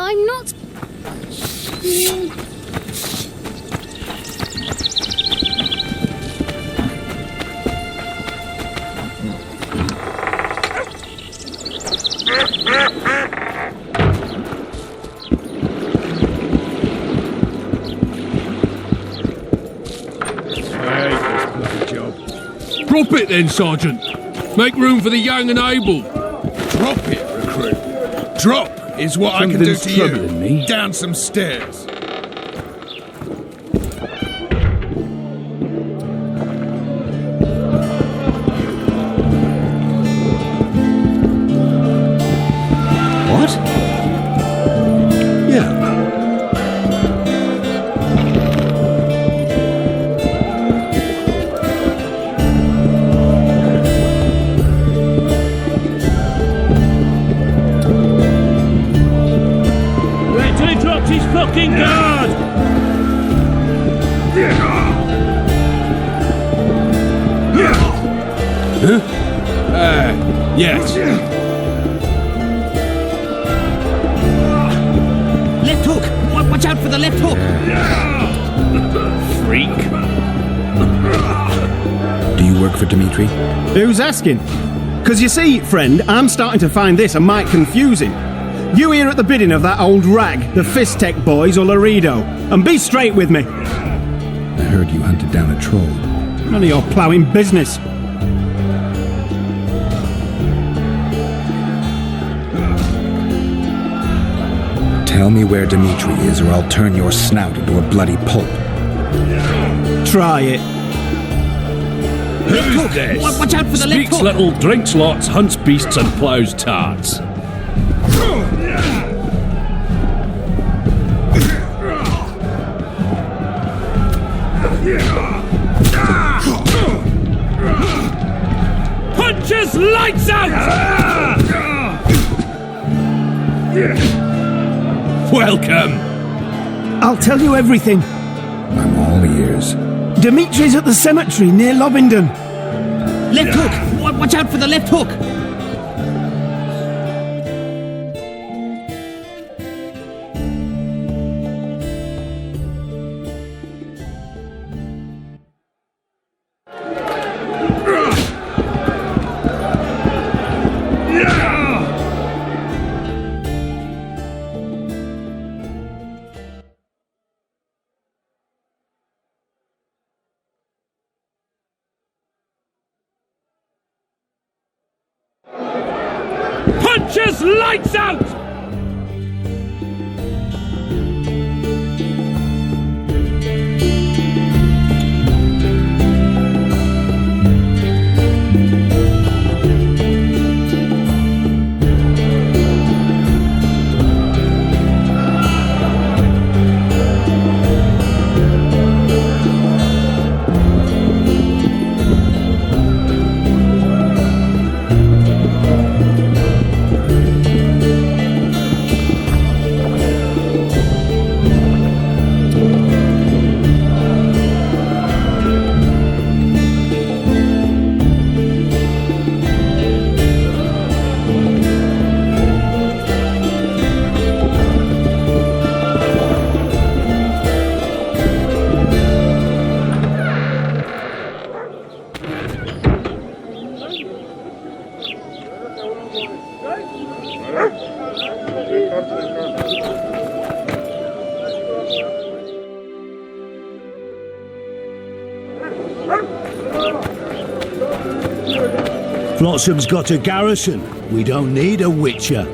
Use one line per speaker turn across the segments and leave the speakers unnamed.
I'm not...
Drop it then, Sergeant. Make room for the young and able.
Drop it, recruit. Drop is what I can do to
troubling
you.
me.
Down some stairs.
What? Yeah.
His fucking guard!
Yes.
Left hook! Watch out for the left hook!
Freak.
Do you work for Dimitri?
Who's asking? Because you see, friend, I'm starting to find this a mite confusing. You here at the bidding of that old rag, the Fistech boys or Laredo, and be straight with me.
I heard you hunted down a troll.
None of your ploughing business.
Tell me where Dimitri is, or I'll turn your snout into a bloody pulp.
Try it.
Who's this?
Watch out for the left
Speaks
hook!
little, drinks lots, hunts beasts and ploughs tarts. Punches lights out! Welcome!
I'll tell you everything.
I'm all ears.
Dimitri's at the cemetery near Lobingdon.
Left hook! Watch out for the left hook!
Punches lights out!
Flotsam's got a garrison. We don't need a witcher.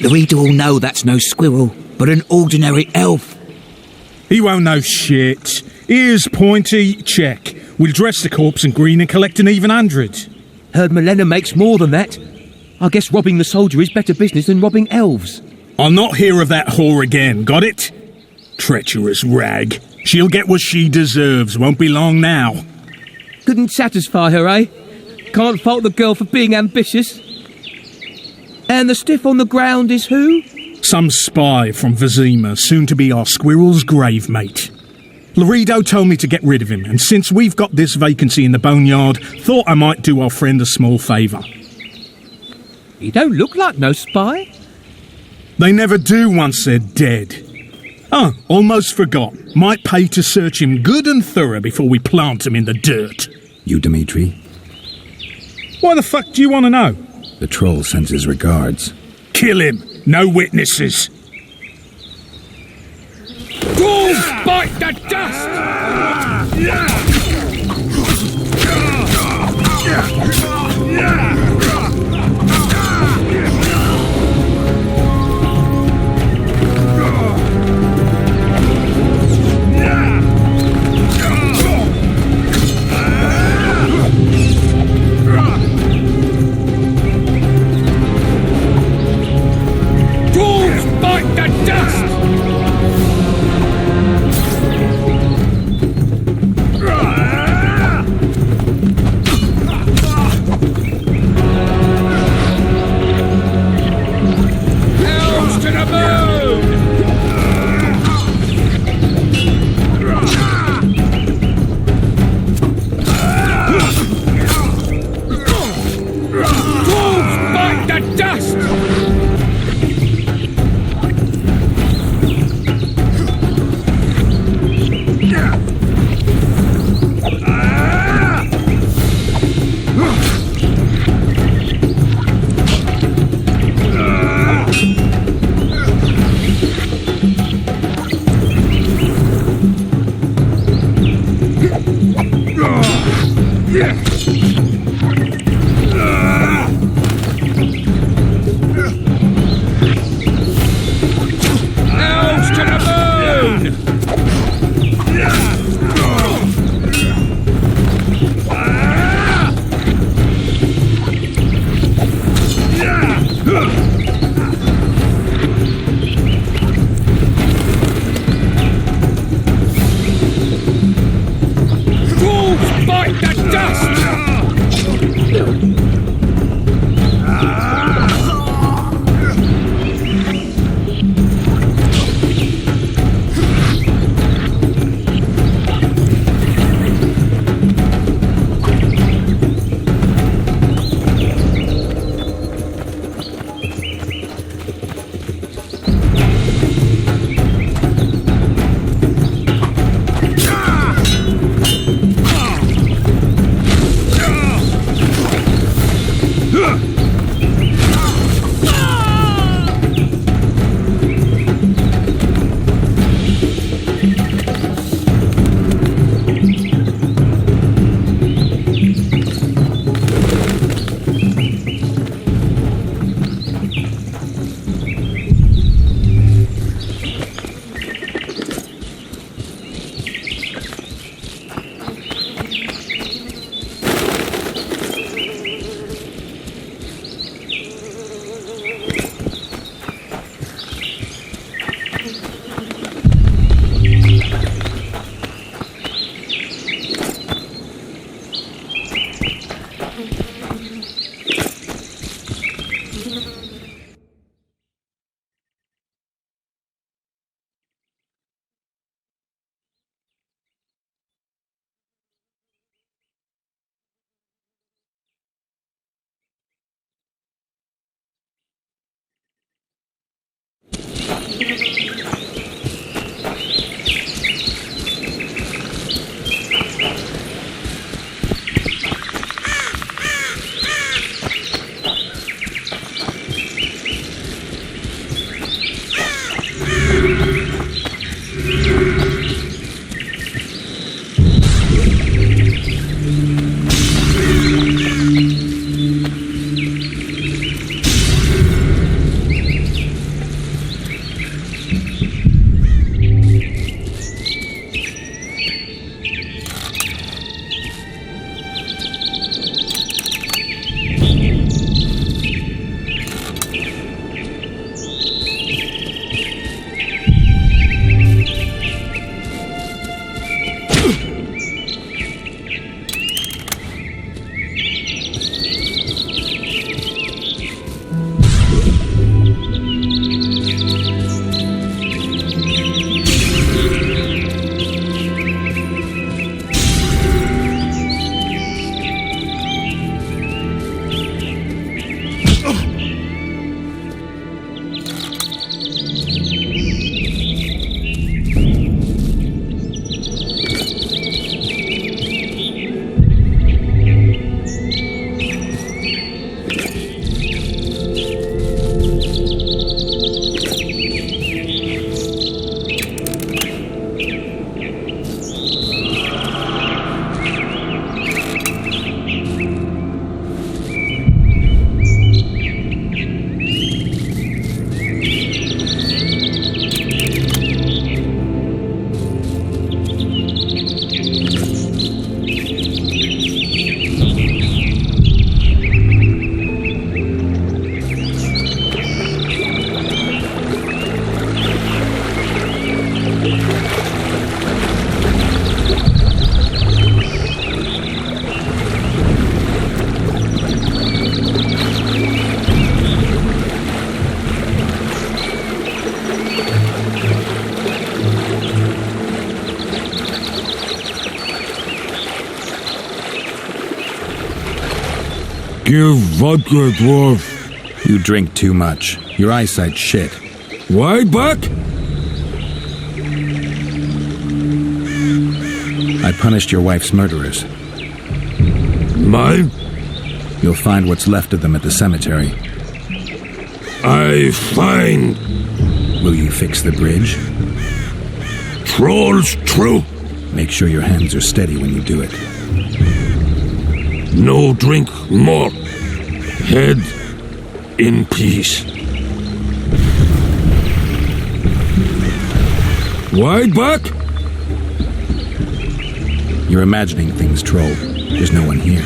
The reader will know that's no squirrel, but an ordinary elf.
He won't know shit. Ears pointy, check. We'll dress the corpse in green and collect an even 100.
Heard Milena makes more than that. I guess robbing the soldier is better business than robbing elves.
I'll not hear of that whore again, got it? Treacherous rag. She'll get what she deserves, won't be long now.
Couldn't satisfy her, eh? Can't fault the girl for being ambitious. And the stiff on the ground is who?
Some spy from Vizima, soon to be our squirrel's grave mate. Laredo told me to get rid of him, and since we've got this vacancy in the boneyard, thought I might do our friend a small favour.
He don't look like no spy.
They never do once they're dead. Oh, almost forgot. Might pay to search him good and thorough before we plant him in the dirt.
You, Dimitri?
Why the fuck do you want to know?
The troll sends his regards.
Kill him. No witnesses.
Wolves bite the dust! Wolves bite the dust! Bite the dust!
Give vodka, dwarf.
You drink too much. Your eyesight's shit.
Wide back?
I punished your wife's murderers.
Mine?
You'll find what's left of them at the cemetery.
I find.
Will you fix the bridge?
Trolls true.
Make sure your hands are steady when you do it.
No drink more. Head in peace. Wide back?
You're imagining things, Troll. There's no one here.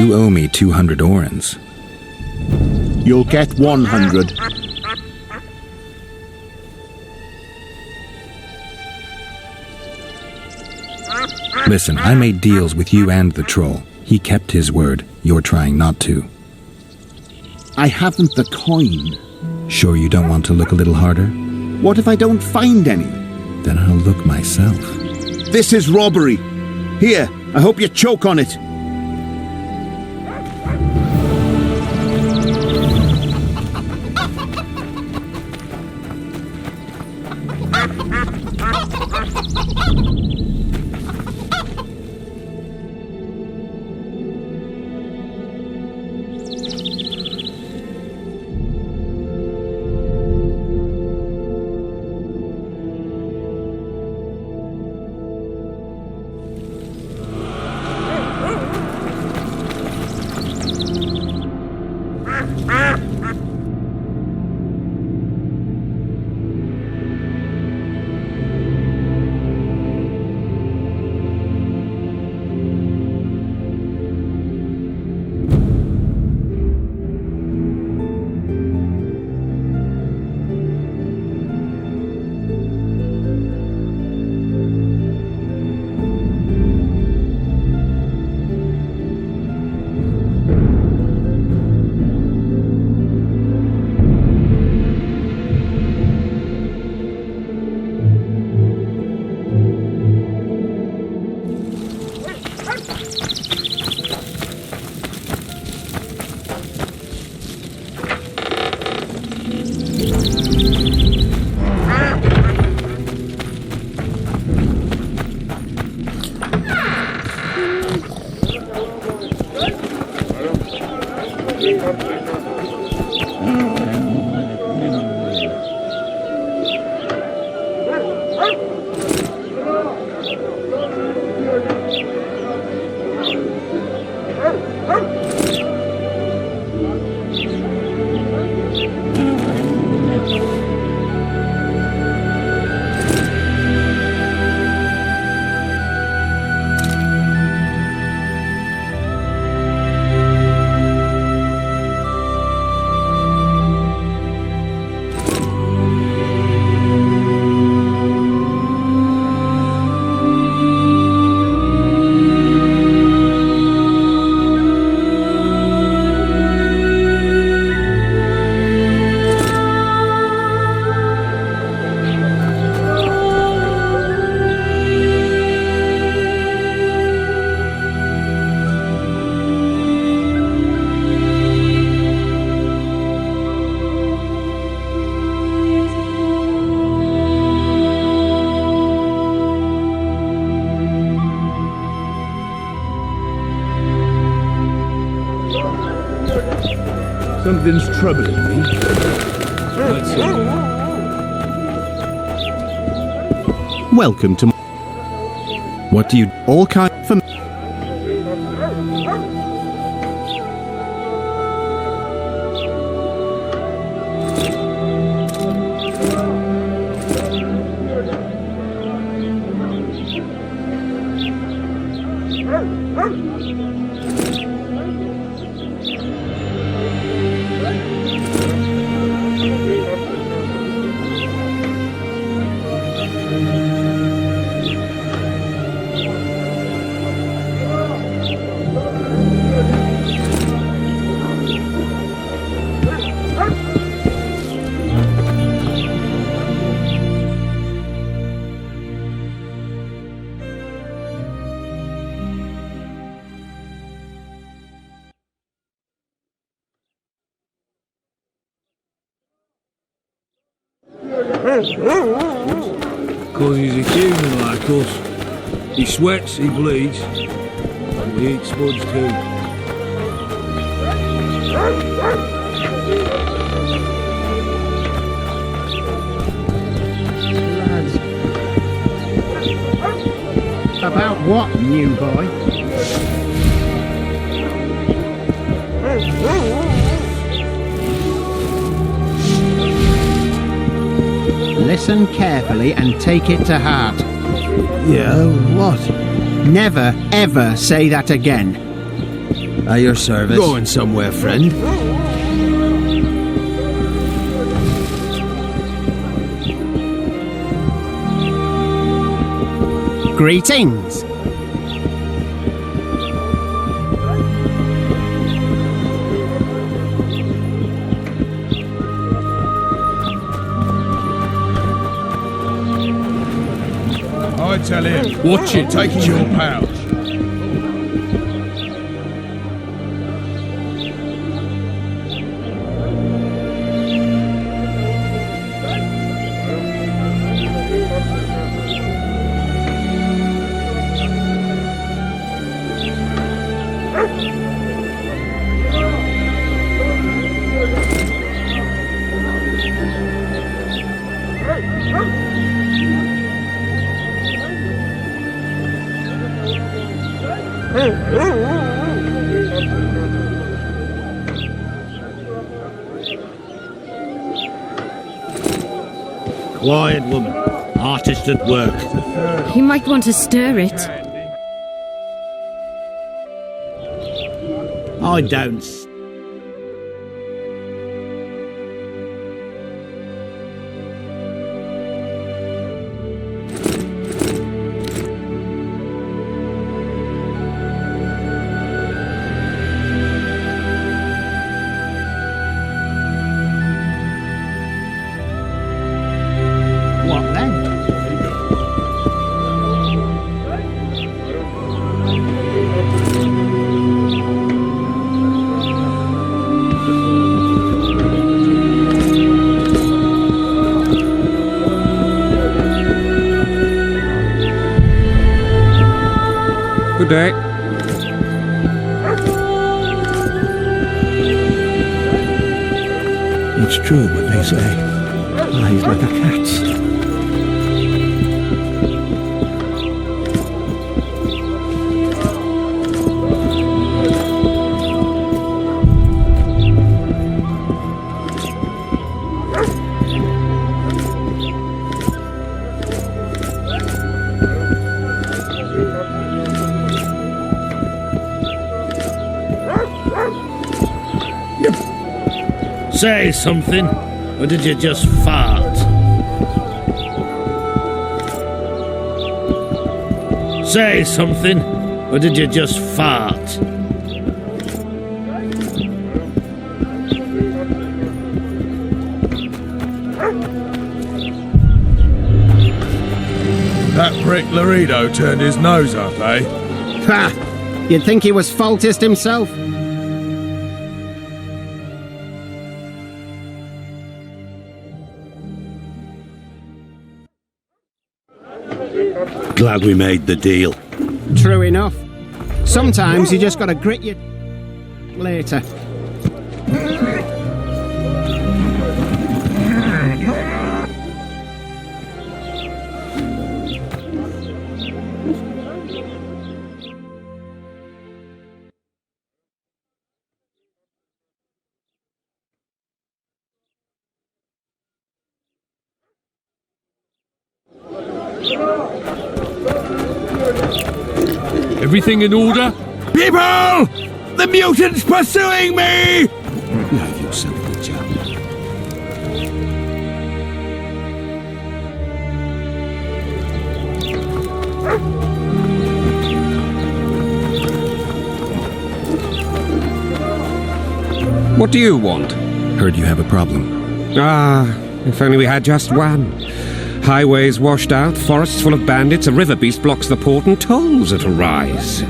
You owe me 200 orens.
You'll get 100.
Listen, I made deals with you and the troll. He kept his word. You're trying not to.
I haven't the coin.
Sure you don't want to look a little harder?
What if I don't find any?
Then I'll look myself.
This is robbery. Here, I hope you choke on it.
Something's troubling me. That's all.
Welcome to
What do you...
all kind for
Because he's a human like us. He sweats, he bleeds, and we eat spuds too.
about what, new boy? Listen carefully and take it to heart.
Yeah, what?
Never, ever say that again.
At your service.
Going somewhere, friend.
Greetings.
I tell him,
Watch it.
take it to your pouch.
Quiet woman. Artist at work.
You might want to stir it.
I don't.
What then?
Good day.
It's true what they say. Eyes like a cat's. Say something, or did you just fart? Say something, or did you just fart?
That prick Laredo turned his nose up, eh?
Ha! You'd think he was faultist himself?
Glad we made the deal.
True enough. Sometimes you just gotta grit your later.
Everything in order?
People! The mutant's pursuing me!
Behave yourself, Witcher.
What do you want?
Heard you have a problem.
Ah, if only we had just one. Highways washed out, forests full of bandits, a river beast blocks the port, and tolls at a rise.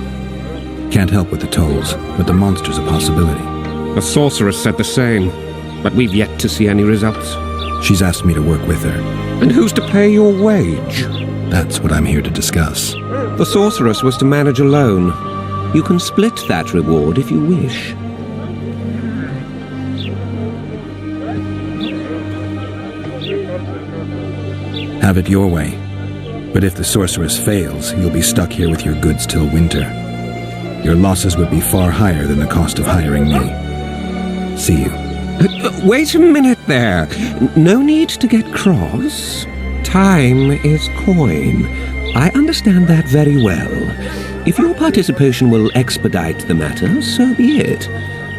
Can't help with the tolls, but the monster's a possibility.
The sorceress said the same, but we've yet to see any results.
She's asked me to work with her.
And who's to pay your wage?
That's what I'm here to discuss.
The sorceress was to manage alone. You can split that reward if you wish.
Have it your way. But if the sorceress fails, you'll be stuck here with your goods till winter. Your losses would be far higher than the cost of hiring me. See you.
Wait a minute there. No need to get cross. Time is coin. I understand that very well. If your participation will expedite the matter, so be it.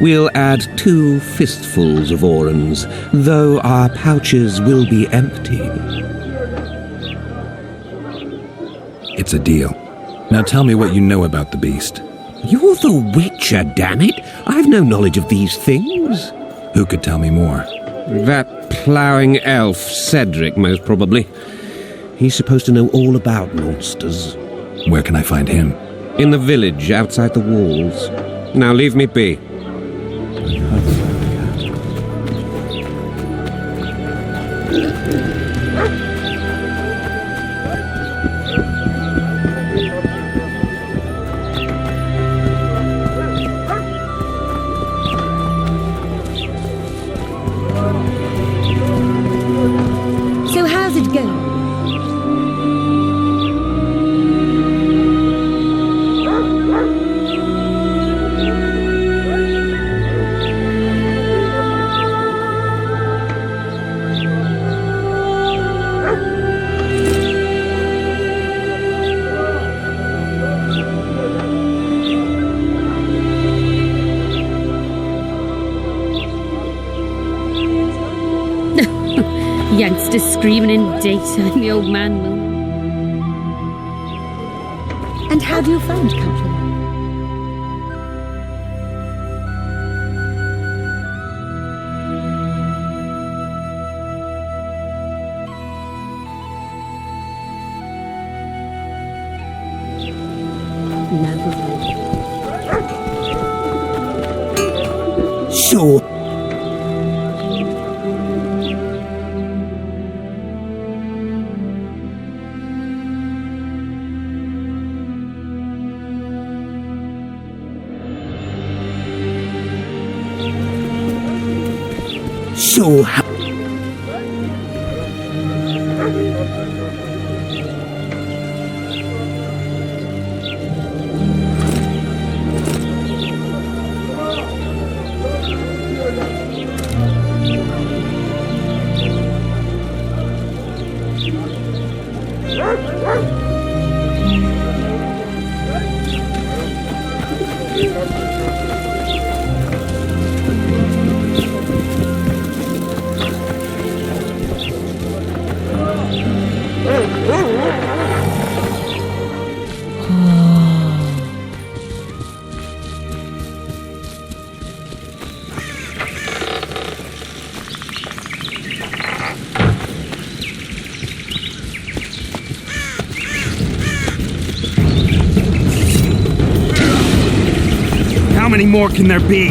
We'll add 2 fistfuls of orans, though our pouches will be empty.
It's a deal. Now tell me what you know about the beast.
You're the Witcher, damn it! I've no knowledge of these things.
Who could tell me more?
That ploughing elf, Cedric, most probably. He's supposed to know all about monsters.
Where can I find him?
In the village, outside the walls. Now leave me be.
So how's it going? Youngsters screaming in daytime, the old man moaning. And how do you find countrymen?
So, how...
How many more can there be?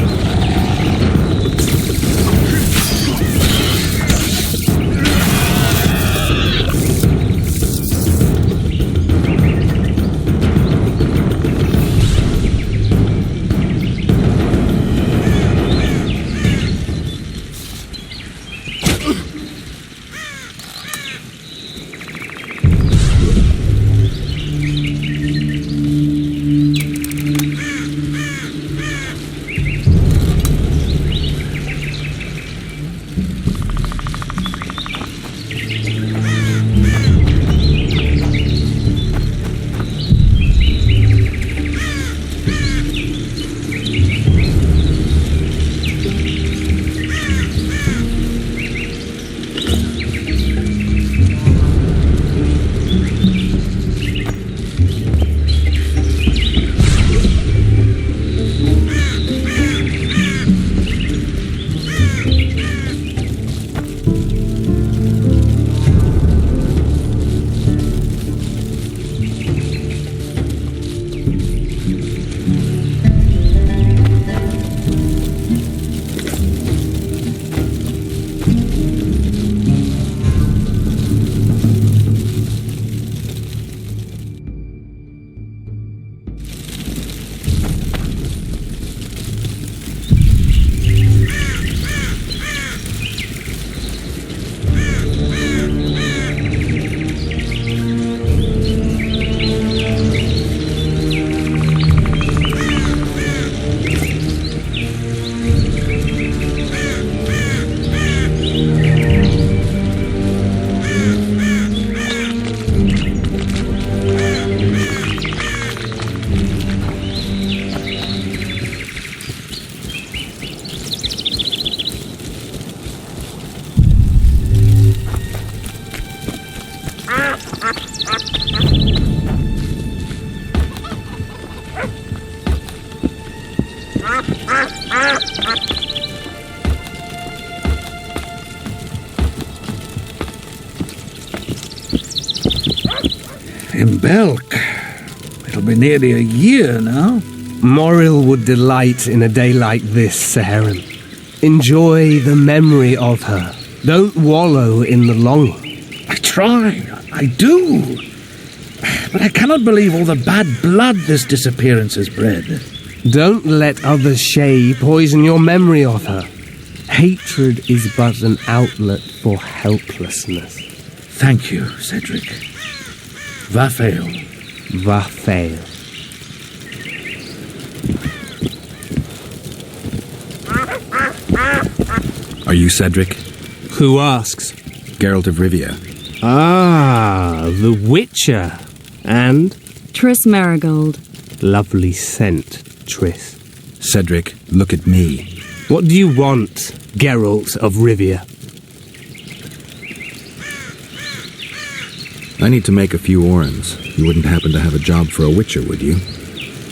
In Belk. It'll be nearly a year now.
Moril would delight in a day like this, Saharim. Enjoy the memory of her. Don't wallow in the longing.
I try. I do. But I cannot believe all the bad blood this disappearance has bred.
Don't let other Shay poison your memory of her. Hatred is but an outlet for helplessness.
Thank you, Cedric. Vafael.
Vafael.
Are you Cedric?
Who asks?
Geralt of Rivia.
Ah, the Witcher. And?
Triss Marigold.
Lovely scent, Triss.
Cedric, look at me.
What do you want, Geralt of Rivia?
I need to make a few orens. You wouldn't happen to have a job for a Witcher, would you?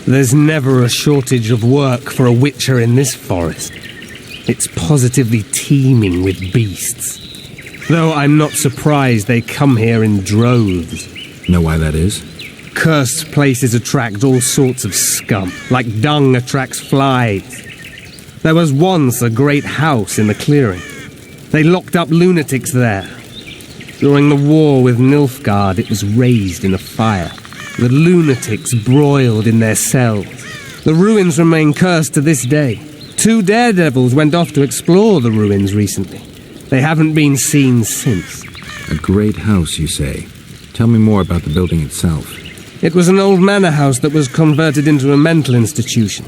There's never a shortage of work for a Witcher in this forest. It's positively teeming with beasts. Though I'm not surprised they come here in droves.
Know why that is?
Cursed places attract all sorts of scum, like dung attracts flies. There was once a great house in the clearing. They locked up lunatics there. During the war with Nilfgaard, it was raised in a fire. The lunatics broiled in their cells. The ruins remain cursed to this day. 2 daredevils went off to explore the ruins recently. They haven't been seen since.
A great house, you say. Tell me more about the building itself.
It was an old manor house that was converted into a mental institution.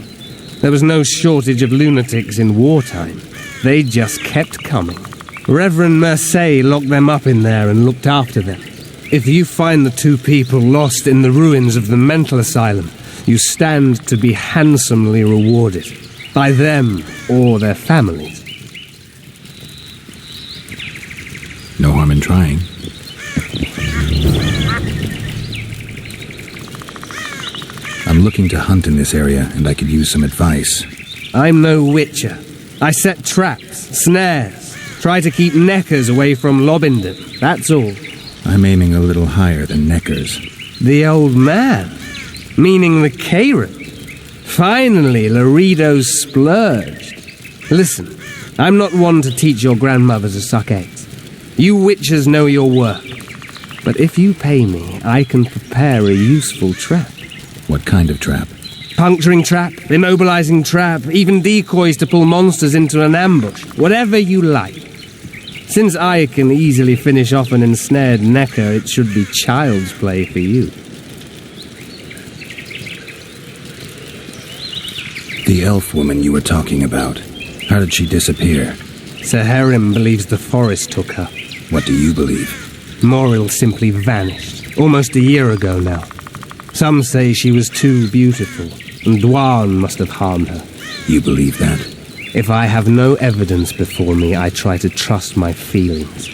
There was no shortage of lunatics in wartime. They just kept coming. Reverend Merceau locked them up in there and looked after them. If you find the 2 people lost in the ruins of the mental asylum, you stand to be handsomely rewarded. By them or their families.
No harm in trying. I'm looking to hunt in this area, and I could use some advice.
I'm no witcher. I set traps, snares, try to keep neckers away from Lobinden, that's all.
I'm aiming a little higher than neckers.
The old man? Meaning the Karen? Finally, Laredo's splurged. Listen, I'm not one to teach your grandmother to suck eggs. You witchers know your work. But if you pay me, I can prepare a useful trap.
What kind of trap?
Puncturing trap, immobilizing trap, even decoys to pull monsters into an ambush. Whatever you like. Since I can easily finish off an ensnared necker, it should be child's play for you.
The elf woman you were talking about. How did she disappear?
Saharim believes the forest took her.
What do you believe?
Moril simply vanished, almost a year ago now. Some say she was too beautiful, and Dwan must have harmed her.
You believe that?
If I have no evidence before me, I try to trust my feelings.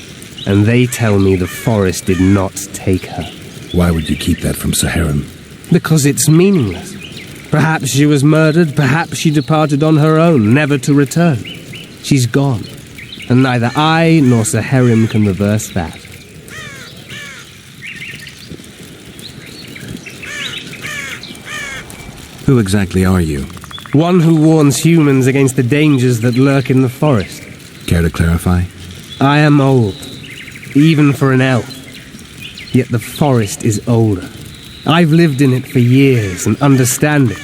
And they tell me the forest did not take her.
Why would you keep that from Saharim?
Because it's meaningless. Perhaps she was murdered, perhaps she departed on her own, never to return. She's gone, and neither I nor Saharim can reverse that.
Who exactly are you?
One who warns humans against the dangers that lurk in the forest.
Care to clarify?
I am old, even for an elf. Yet the forest is older. I've lived in it for years and understand it,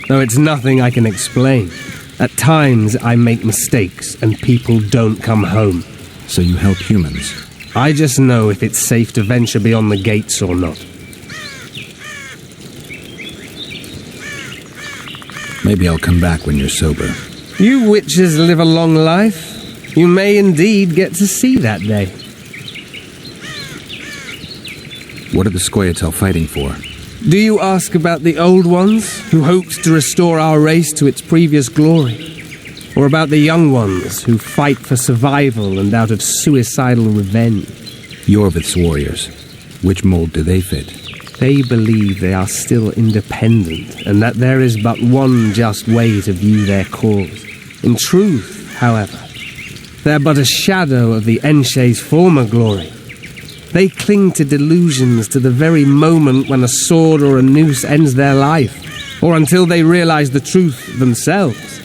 though it's nothing I can explain. At times I make mistakes and people don't come home.
So you help humans?
I just know if it's safe to venture beyond the gates or not.
Maybe I'll come back when you're sober.
You witches live a long life. You may indeed get to see that day.
What are the Scoia'tael fighting for?
Do you ask about the old ones, who hoped to restore our race to its previous glory? Or about the young ones, who fight for survival and out of suicidal revenge?
Yorvith's warriors. Which mold do they fit?
They believe they are still independent, and that there is but one just way to view their cause. In truth, however, they're but a shadow of the Enshay's former glory. They cling to delusions to the very moment when a sword or a noose ends their life, or until they realize the truth themselves,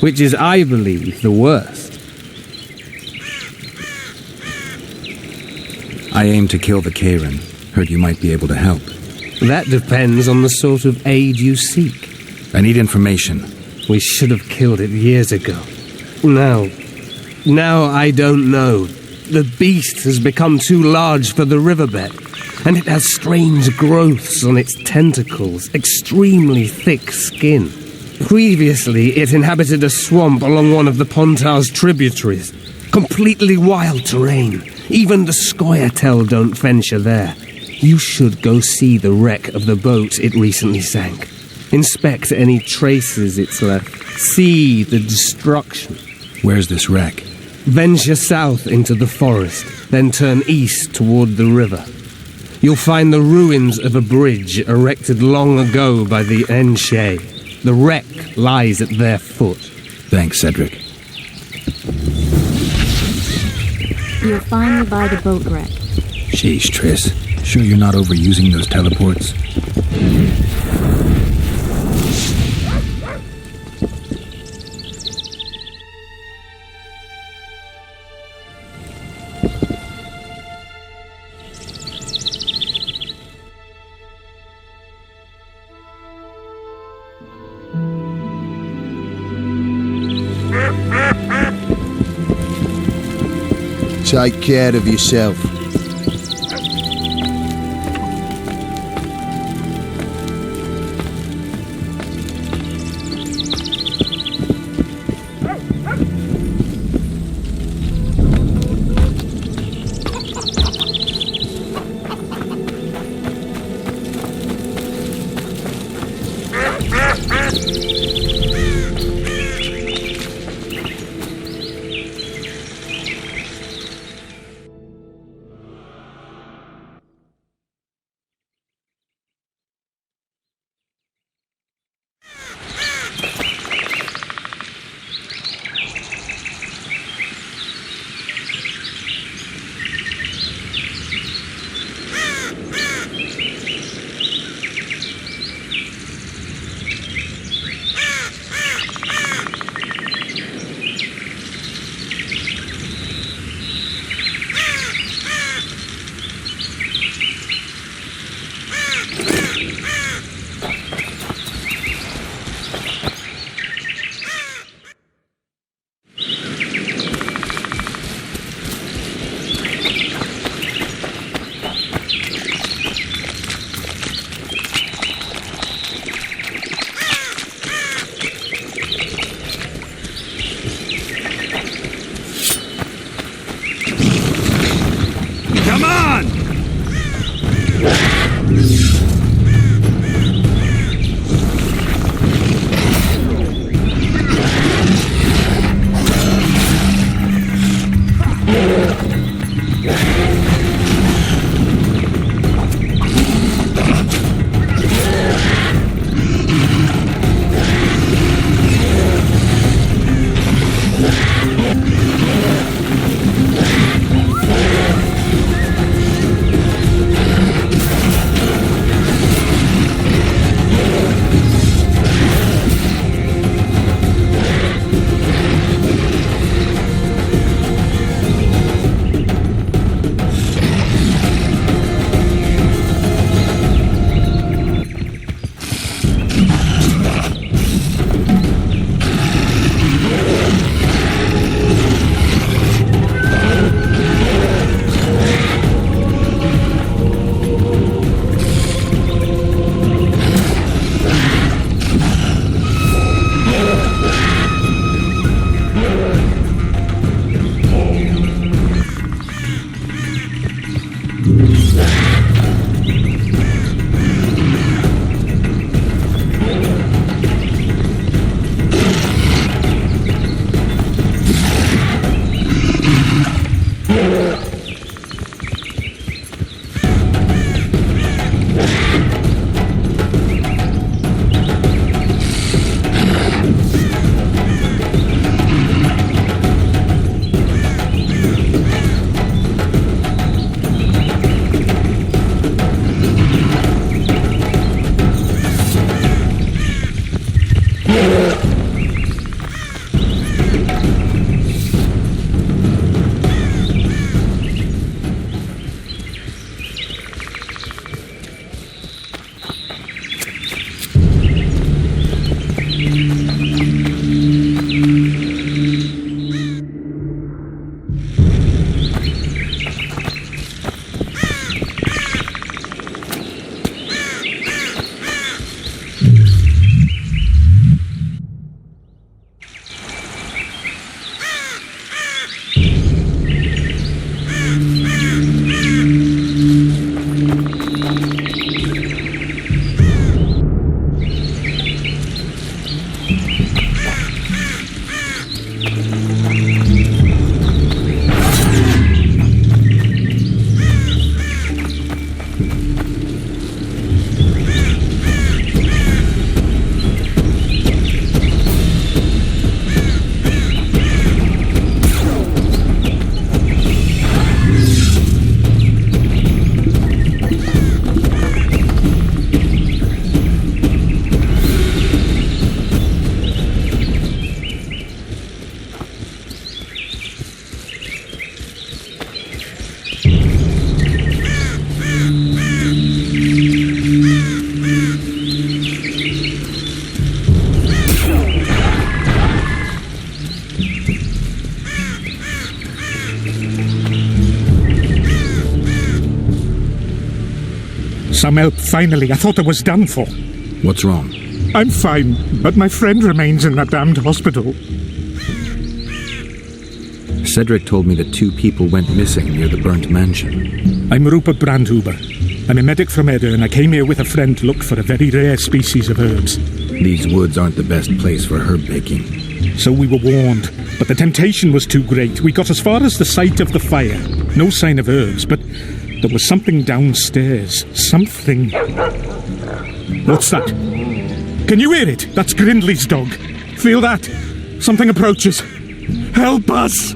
which is, I believe, the worst.
I aim to kill the Karen. Heard you might be able to help.
That depends on the sort of aid you seek.
I need information.
We should have killed it years ago. Now I don't know. The beast has become too large for the riverbed, and it has strange growths on its tentacles, extremely thick skin. Previously, it inhabited a swamp along one of the Pontar's tributaries. Completely wild terrain. Even the Scoia'tael don't venture there. You should go see the wreck of the boat it recently sank. Inspect any traces it's left. See the destruction.
Where's this wreck?
Venture south into the forest, then turn east toward the river. You'll find the ruins of a bridge erected long ago by the Enshe. The wreck lies at their foot.
Thanks, Cedric.
You'll find me by the boat wreck.
Sheesh, Triss. Sure you're not overusing those teleports?
Take care of yourself.
Some help, finally. I thought I was done for.
What's wrong?
I'm fine, but my friend remains in that damned hospital.
Cedric told me that 2 people went missing near the burnt mansion.
I'm Rupert Brandhuber. I'm a medic from Edda, and I came here with a friend to look for a very rare species of herbs.
These woods aren't the best place for herb baking.
So we were warned, but the temptation was too great. We got as far as the site of the fire. No sign of herbs, but there was something downstairs. Something. What's that? Can you hear it? That's Grindley's dog. Feel that? Something approaches. Help us!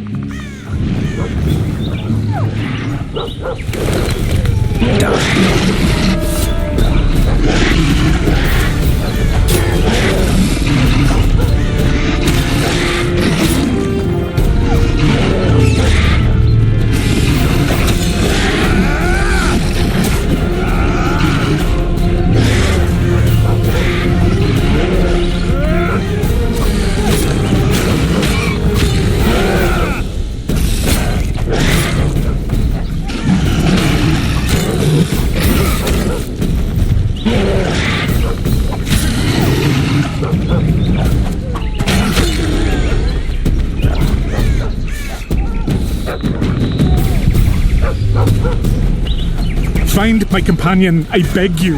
Find my companion, I beg you.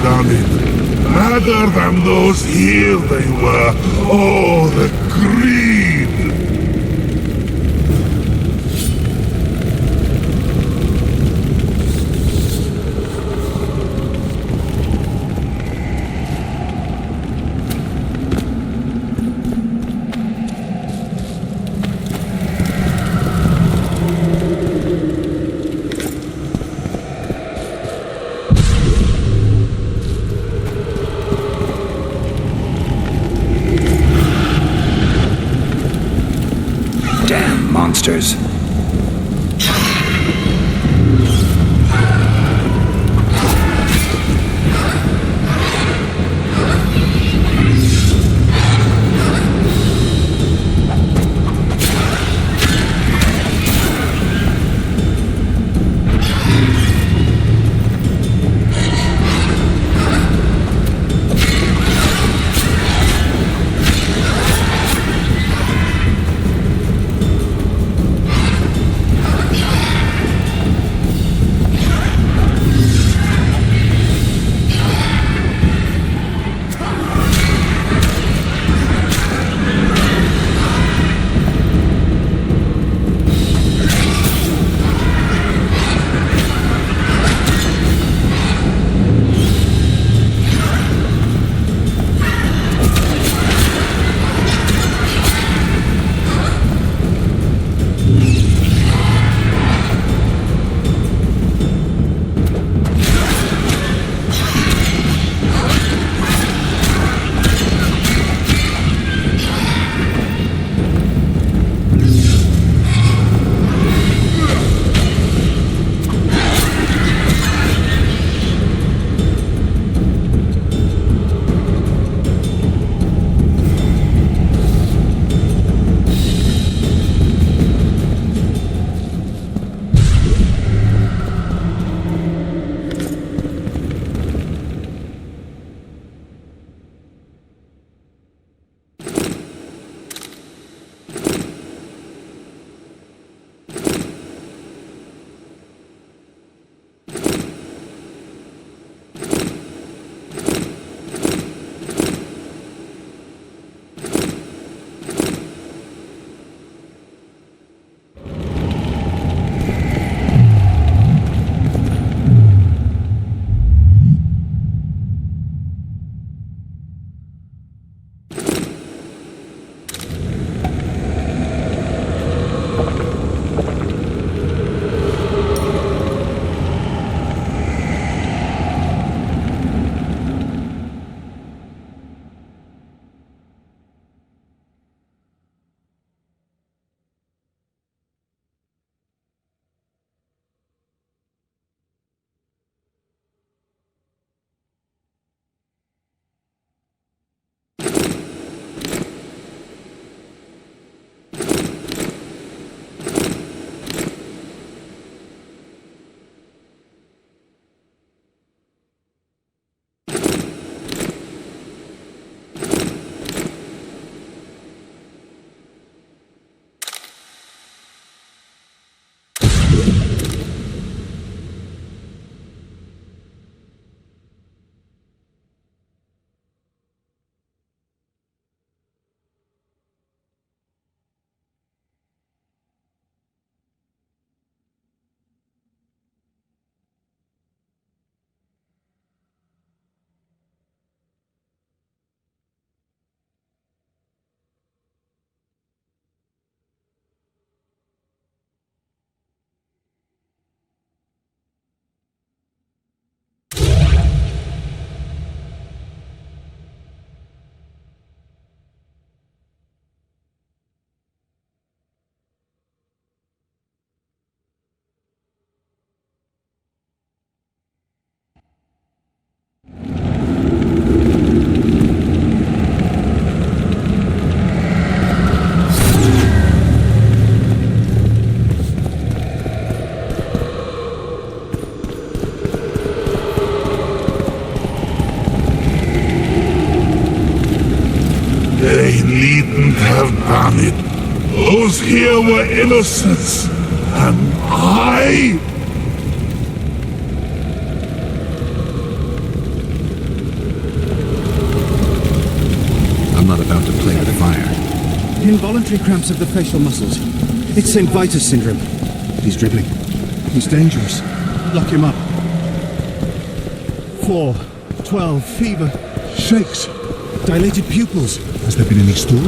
done it. Madder than those here they were. Oh, the greed!
Damn monsters. They needn't have done it. Those here were innocents. And I...
Involuntary cramps of the facial muscles. It's St. Vitus syndrome.
He's dribbling. He's dangerous. Lock him up.
4, 12, fever.
Shakes.
Dilated pupils.
Has there been any stool?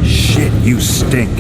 Shit, you stink.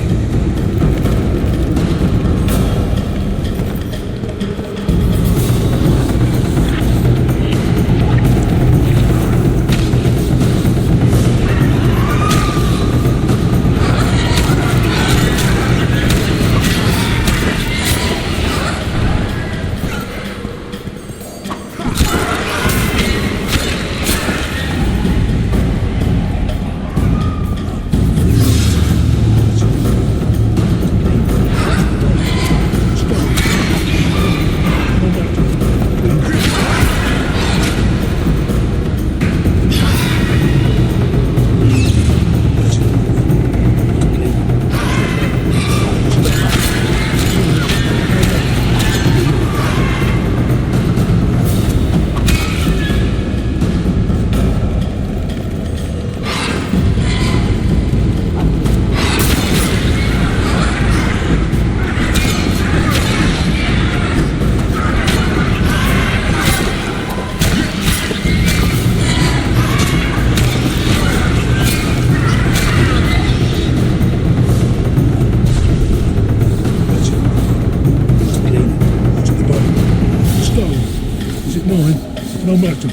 No matter.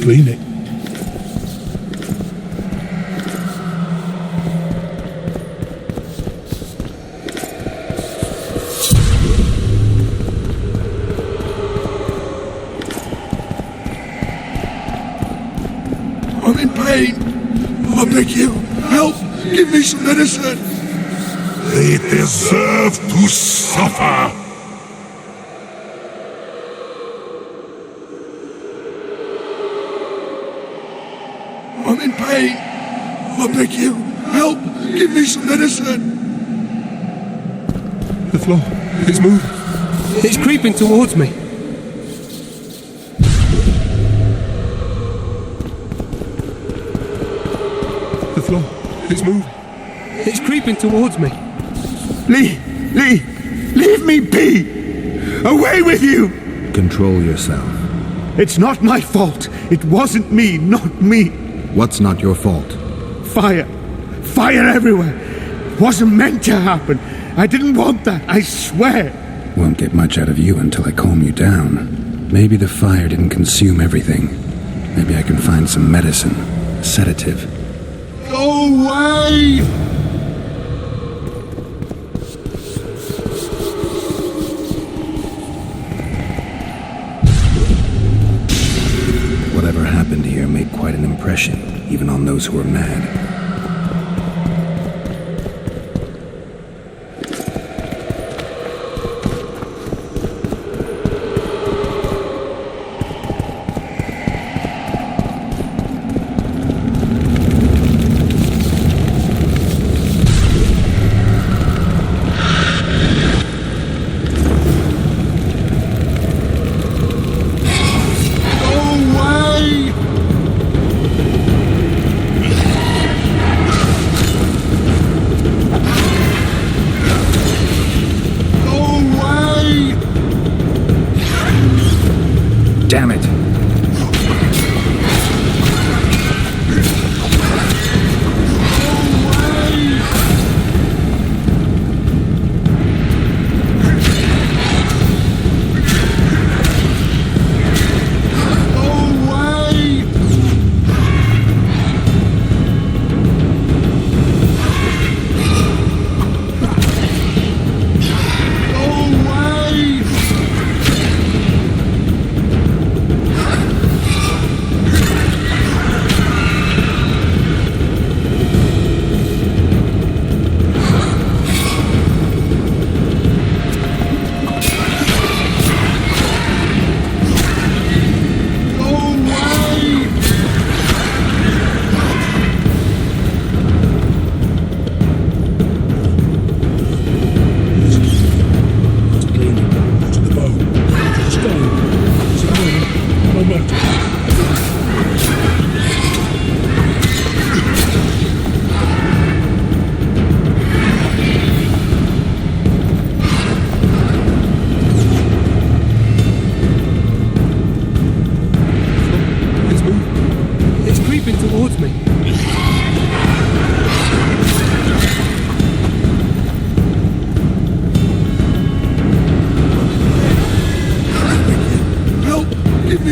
Clean it.
I'm in pain. I beg you, help. Give me some medicine. They deserve to suffer. I'm in pain. I beg you, help. Give me some medicine.
The floor. It's moving. It's creeping towards me. The floor. It's moving. It's creeping towards me.
Leave me be! Away with you!
Control yourself.
It's not my fault. It wasn't me, not me.
What's not your fault?
Fire. Fire everywhere. Wasn't meant to happen. I didn't want that, I swear.
Won't get much out of you until I calm you down. Maybe the fire didn't consume everything. Maybe I can find some medicine, a sedative.
Go away!
Whatever happened here made quite an impression, even on those who were mad.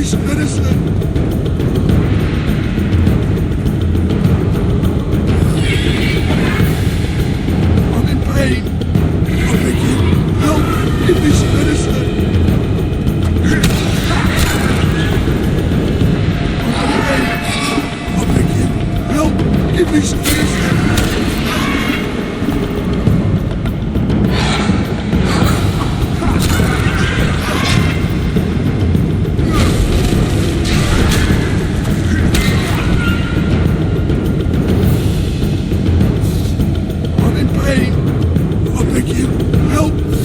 some medicine. I'm in pain. I beg you, help. Give me some medicine. I'm in pain. I beg you, help. Give me some medicine.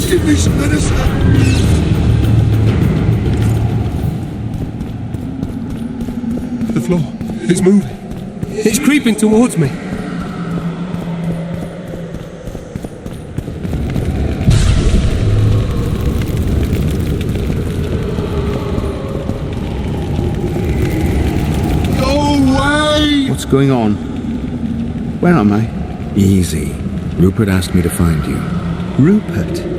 Give me some medicine.
The floor is moving. It's creeping towards me.
Go away!
What's going on? Where am I? Easy. Rupert asked me to find you. Rupert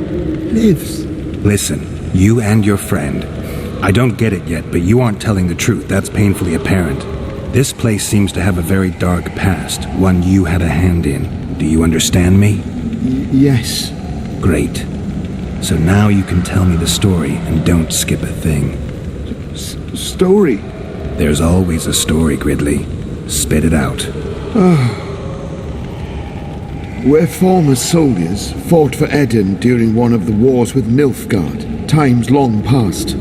lives. Listen, you and your friend. I don't get it yet, but you aren't telling the truth. That's painfully apparent. This place seems to have a very dark past, one you had a hand in. Do you understand me?
Yes.
Great. So now you can tell me the story and don't skip a thing.
Story?
There's always a story, Gridley. Spit it out.
We're former soldiers, fought for Eden during one of the wars with Nilfgaard, times long past.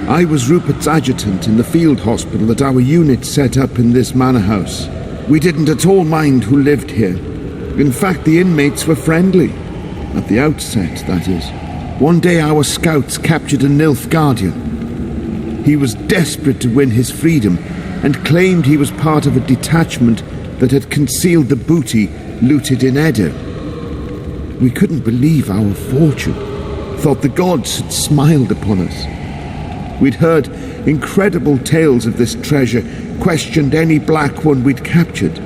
I was Rupert's adjutant in the field hospital that our unit set up in this manor house. We didn't at all mind who lived here. In fact, the inmates were friendly. At the outset, that is. One day our scouts captured a Nilfgaardian. He was desperate to win his freedom and claimed he was part of a detachment that had concealed the booty looted in Eden. We couldn't believe our fortune, thought the gods had smiled upon us. We'd heard incredible tales of this treasure, questioned any black one we'd captured.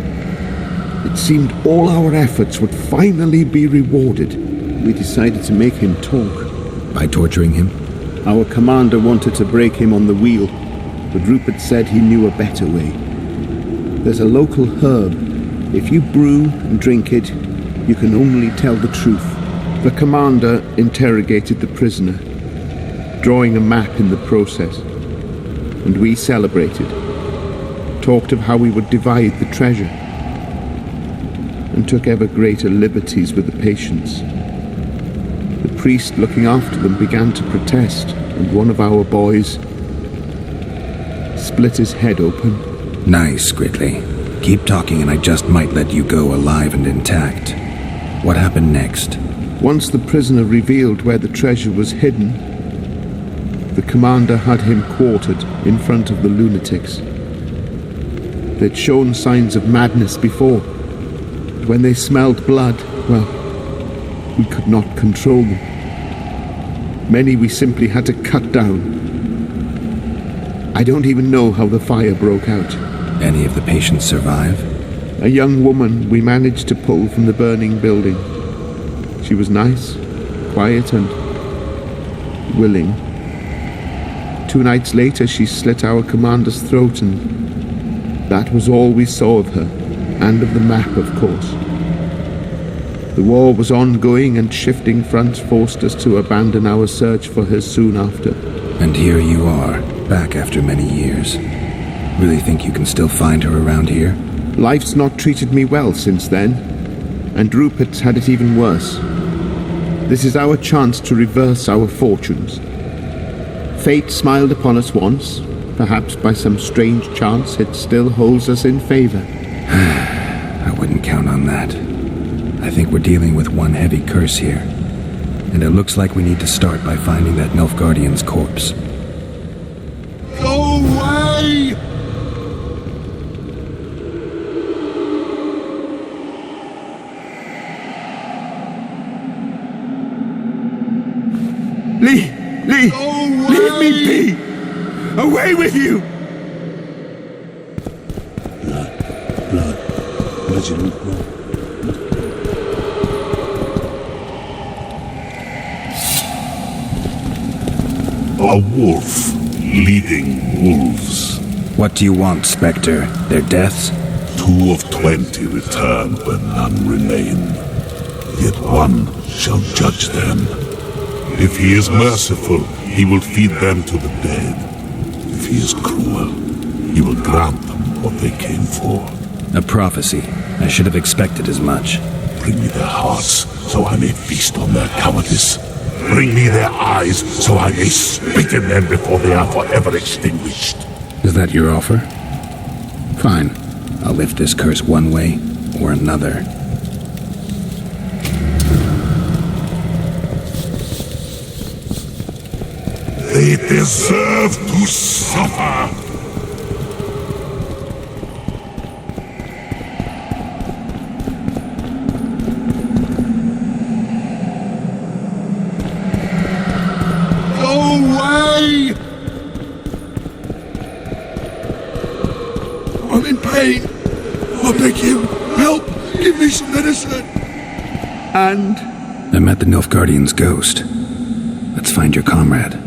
It seemed all our efforts would finally be rewarded. We decided to make him talk.
By torturing him?
Our commander wanted to break him on the wheel, but Rupert said he knew a better way. There's a local herb. If you brew and drink it, you can only tell the truth. The commander interrogated the prisoner, drawing a map in the process. And we celebrated, talked of how we would divide the treasure, and took ever greater liberties with the patients. The priest looking after them began to protest, and one of our boys split his head open.
Nice, Gridley. Keep talking and I just might let you go alive and intact. What happened next?
Once the prisoner revealed where the treasure was hidden, the commander had him quartered in front of the lunatics. They'd shown signs of madness before, but when they smelled blood, well, we could not control them. Many we simply had to cut down. I don't even know how the fire broke out.
Any of the patients survive?
A young woman we managed to pull from the burning building. She was nice, quiet and willing. 2 nights later she slit our commander's throat, and that was all we saw of her, and of the map, of course. The war was ongoing and shifting fronts forced us to abandon our search for her soon after.
And here you are, back after many years. Really think you can still find her around here?
Life's not treated me well since then, and Rupert's had it even worse. This is our chance to reverse our fortunes. Fate smiled upon us once. Perhaps by some strange chance it still holds us in favor.
I wouldn't count on that. I think we're dealing with one heavy curse here. And it looks like we need to start by finding that Nilfgaardian's corpse.
Go away!
Lee! Leave me be! Away with you!
Blood. A wolf bleeding wolves.
What do you want, Spectre? Their deaths?
2 of 20 return when none remain. Yet one shall judge them. If he is merciful, he will feed them to the dead. If he is cruel, he will grant them what they came for.
A prophecy. I should have expected as much.
Bring me their hearts, so I may feast on their cowardice. Bring me their eyes, so I may spit in them before they are forever extinguished.
Is that your offer? Fine. I'll lift this curse one way or another.
They deserve to suffer! Go away! I'm in pain. I beg you, help! Give me some medicine!
And?
I met the Nilfgaardian's ghost. Let's find your comrade.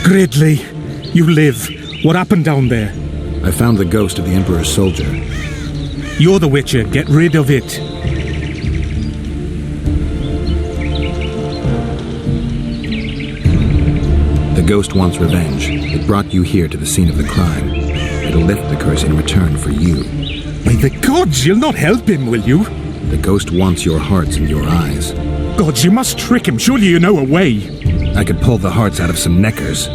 Gridley, you live. What happened down there?
I found the ghost of the Emperor's soldier.
You're the Witcher. Get rid of it.
The ghost wants revenge. It brought you here to the scene of the crime. It'll lift the curse in return for you.
By the gods, you'll not help him, will you?
The ghost wants your hearts and your eyes.
Gods, you must trick him. Surely you know a way.
I could pull the hearts out of some neckers.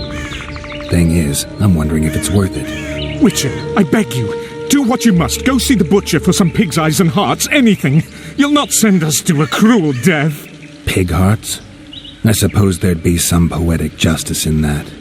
Thing is, I'm wondering if it's worth it.
Witcher, I beg you, do what you must. Go see the butcher for some pig's eyes and hearts, anything. You'll not send us to a cruel death.
Pig hearts? I suppose there'd be some poetic justice in that.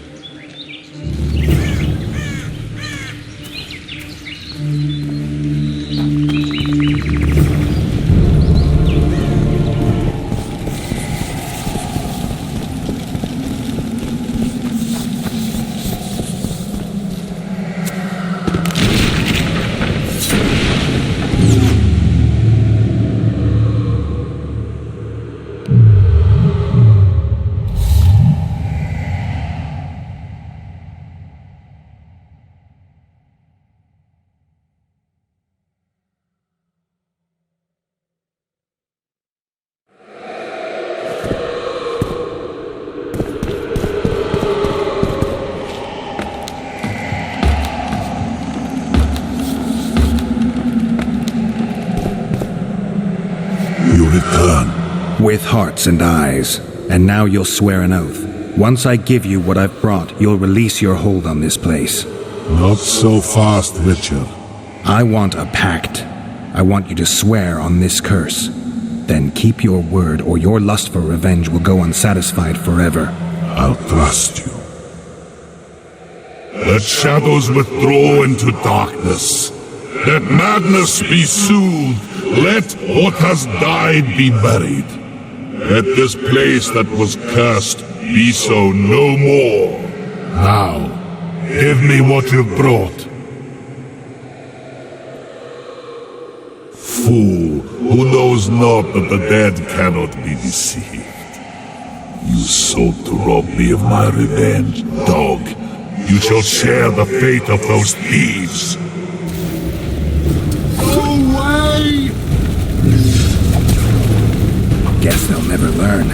With hearts and eyes. And now you'll swear an oath. Once I give you what I've brought, you'll release your hold on this place.
Not so fast, Witcher.
I want a pact. I want you to swear on this curse. Then keep your word, or your lust for revenge will go unsatisfied forever.
I'll trust you. Let shadows withdraw into darkness. Let madness be soothed. Let what has died be buried. Let this place that was cursed be so no more. Now, give me what you've brought. Fool, who knows not that the dead cannot be deceived. You sought to rob me of my revenge, dog. You shall share the fate of those thieves. Go away!
Guess they'll never learn.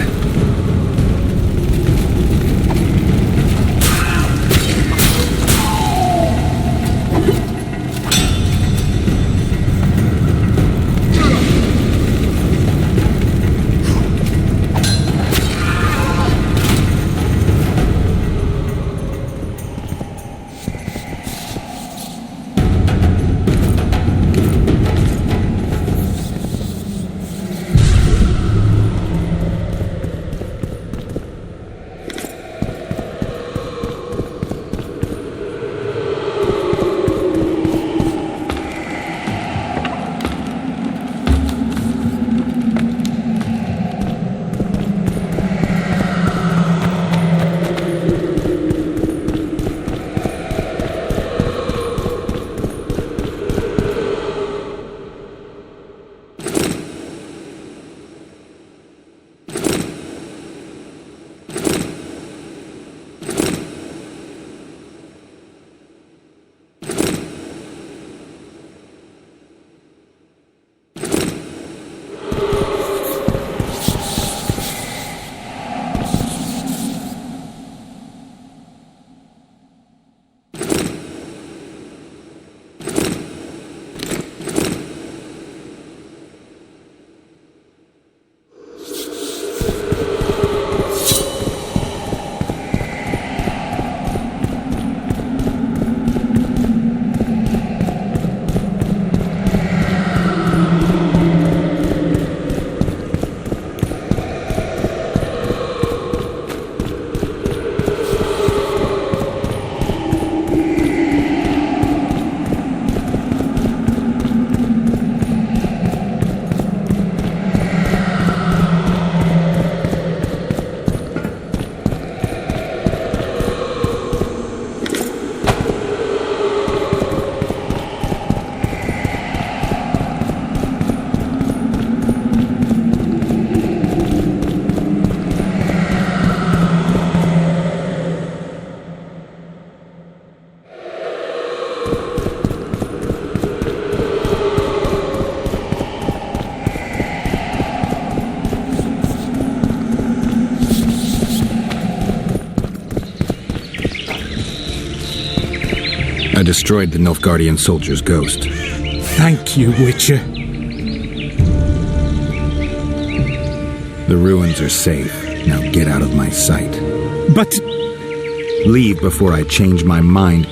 I destroyed the Nilfgaardian soldier's ghost.
Thank you, Witcher.
The ruins are safe. Now get out of my sight.
But...
Leave before I change my mind.